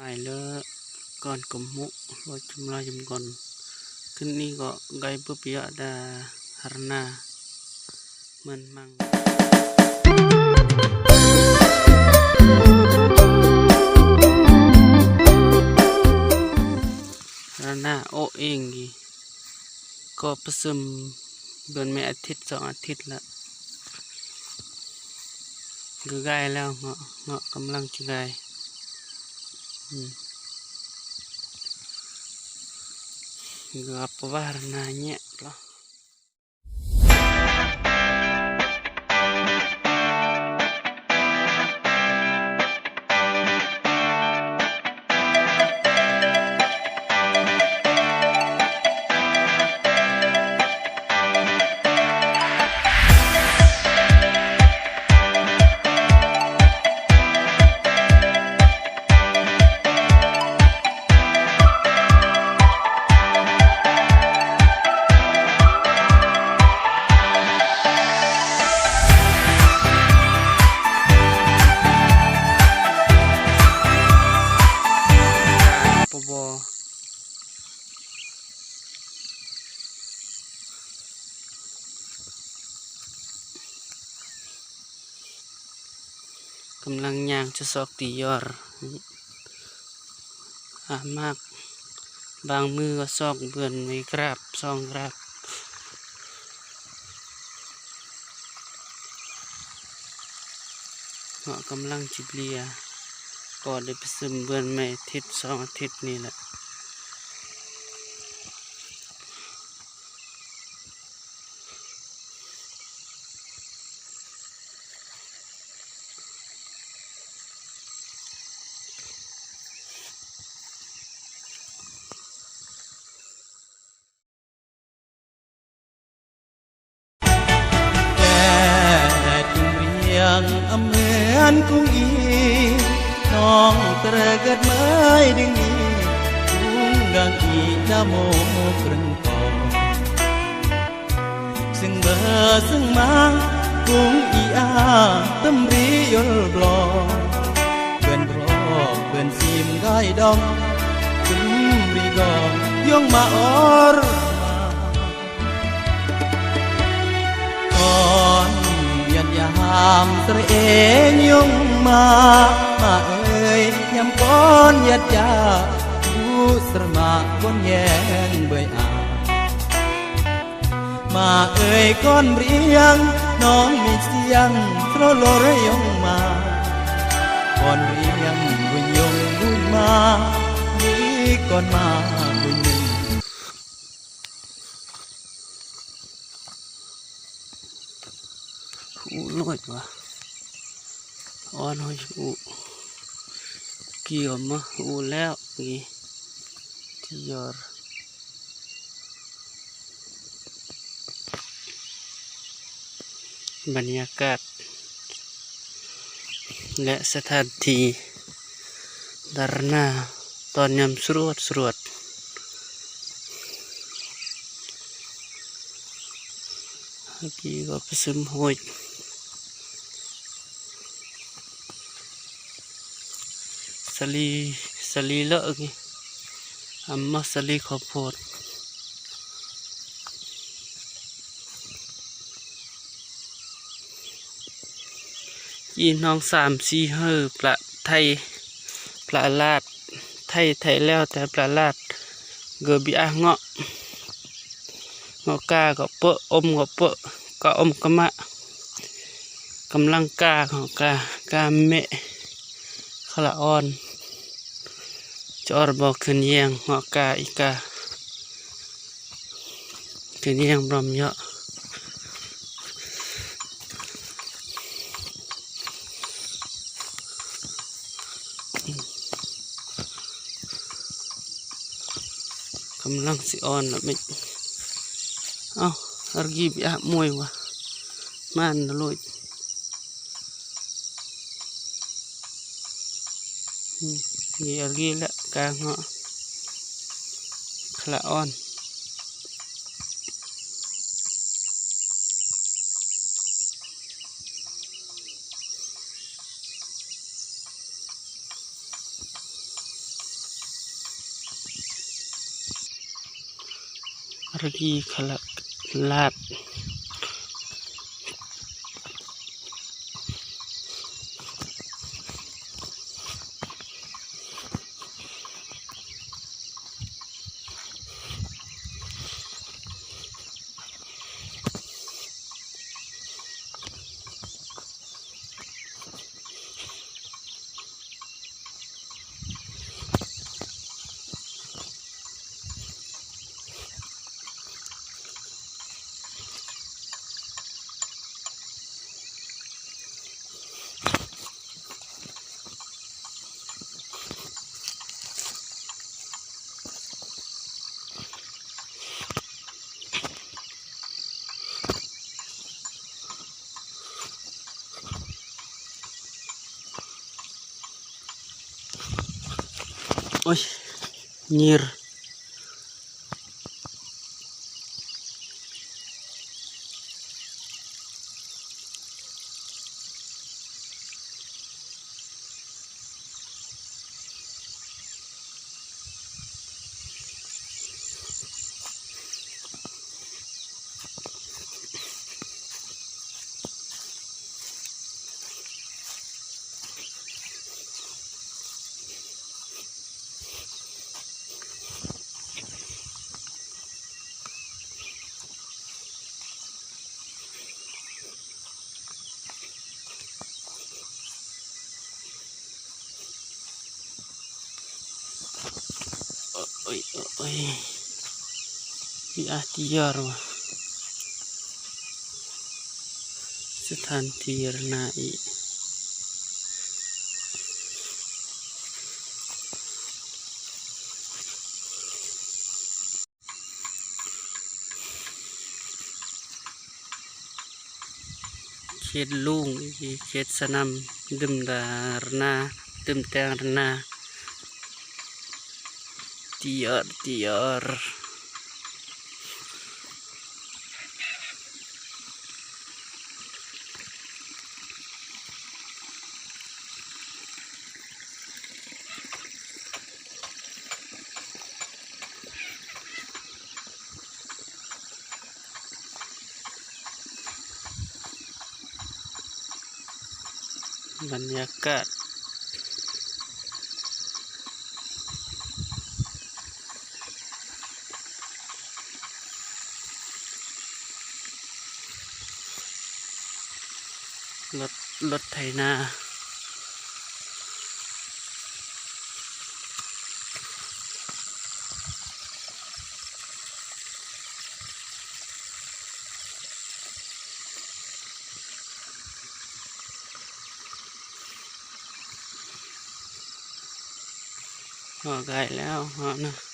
Lại còn cầm mũ rồi chum la chum còn kini kok gai pepia ada harna menmang harna o ingก็ผสมเดือนไม่อาทิตย์2 อาทิตย์ละก็ใกล้แล้วเงาะกำลังจะใกล้ก็apa warnanya lohกำลังย่างจะซอกตียอดมากบางมือก็ซอกเบื่อนไม่กราบซองกราบเงาะกำลังจิบเลียก็ได้ไปซึมเบื่อนไม่อาทิตย์2 อาทิตย์นี่แหละเหมือนกุ้งอีน้องเตรเกิดไม้ดึงอีกุ้งกังอีดาโมกรึงกอซึ่งเบอซึ่งมากุ้งอีอาตำรียลบลอเพื่อนรอเพื่อนซีมได้ดองขึ้นรีกองย่องมาออรยามตระเองยงมาเอ่ยยามก้อนยัดยาดูสระมาก้นแยงเบยอามาเอ่ยก้อนเรียงน้องมีเสียงโทรโลระยงมาก้อนเรียงบุญยงบุญมามีก้อนมาบุญน้อยวะน้อยเกี่ยวมาแล้วนี่ที่ยอดบรรยากาศและสถานที่ดารนาตอนยำสรวดเมื่อกี้ก็ผสมหอยสลีเลอะไงมาสลีข้าวโพดยีน้อง3 4 5ปลาไทยปลาลาดไทยแล้วแต่ปลาลาดเกบีอาเงาะกาก็เปะอมก็เปะก็อมกะมะกำลังกาของกาเมะขละอ่อนจอร์บอกขึ้นเยียงเงาะกาอีกาขึ้นเยียงบรมเยอะกำลังสิอ่อนแล้วไม่argi biak mui wah man luit ni argi la ka ngo khla on ระกีขละลาดโอ้ยนีรโอ้ยโอ้ยมีอาทิยารวะสถานที่รนาอีเขตลุงเขตสนามดึมดารนาดึมแตงรนาtiar banyakatรถไถนาห่อไก่แล้วห่อนะ